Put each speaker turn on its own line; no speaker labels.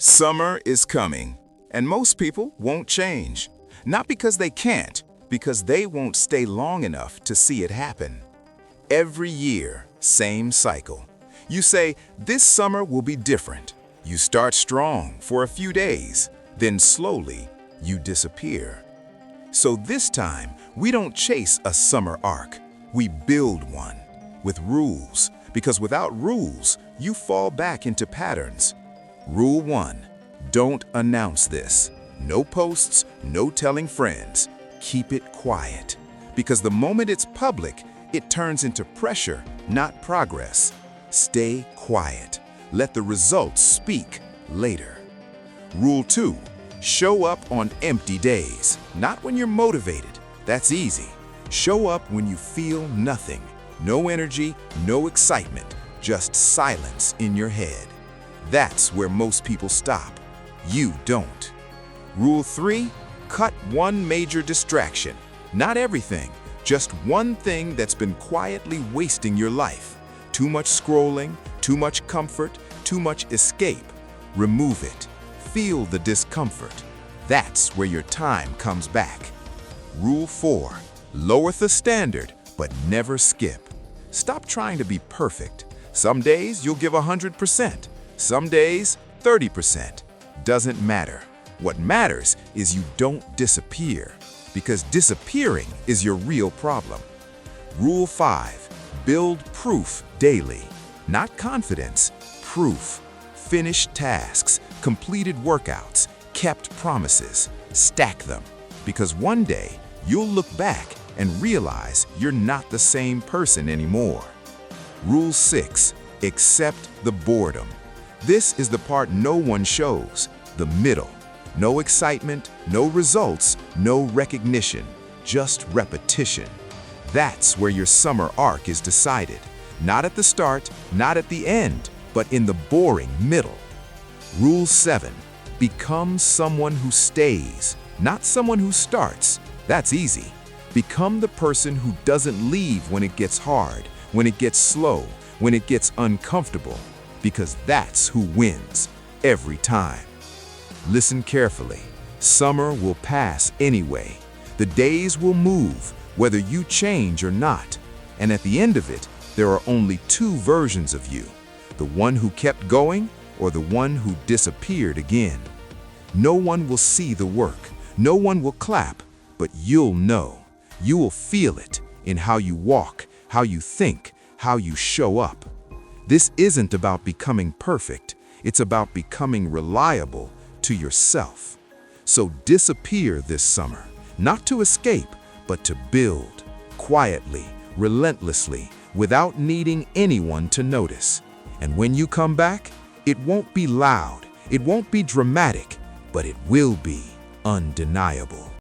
Summer is coming, and most people won't change. Not because they can't, because they won't stay long enough to see it happen. Every year, same cycle. You say, this summer will be different. You start strong for a few days, then slowly you disappear. So this time, we don't chase a summer arc. We build one with rules, because without rules, you fall back into patterns. Rule 1, don't announce this. No posts, no telling friends. Keep it quiet. Because the moment it's public, it turns into pressure, not progress. Stay quiet. Let the results speak later. Rule 2, show up on empty days. Not when you're motivated. That's easy. Show up when you feel nothing. No energy, no excitement, just silence in your head. That's where most people stop. You don't. Rule 3, cut one major distraction. Not everything, just one thing that's been quietly wasting your life. Too much scrolling, too much comfort, too much escape. Remove it. Feel the discomfort. That's where your time comes back. Rule 4, lower the standard, but never skip. Stop trying to be perfect. Some days you'll give 100%. Some days, 30%. Doesn't matter. What matters is you don't disappear, because disappearing is your real problem. Rule 5, build proof daily. Not confidence, proof. Finished tasks, completed workouts, kept promises. Stack them, because one day you'll look back and realize you're not the same person anymore. Rule 6, accept the boredom. This is the part no one shows, the middle. No excitement, no results, no recognition, just repetition. That's where your summer arc is decided. Not at the start, not at the end, but in the boring middle. Rule 7, become someone who stays, not someone who starts. That's easy. Become the person who doesn't leave when it gets hard, when it gets slow, when it gets uncomfortable, because that's who wins every time. Listen carefully. Summer will pass anyway. The days will move, whether you change or not. And at the end of it, there are only two versions of you, the one who kept going or the one who disappeared again. No one will see the work. No one will clap, but you'll know. You will feel it in how you walk, how you think, how you show up. This isn't about becoming perfect. It's about becoming reliable to yourself. So disappear this summer, not to escape, but to build, quietly, relentlessly, without needing anyone to notice. And when you come back, it won't be loud, it won't be dramatic, but it will be undeniable.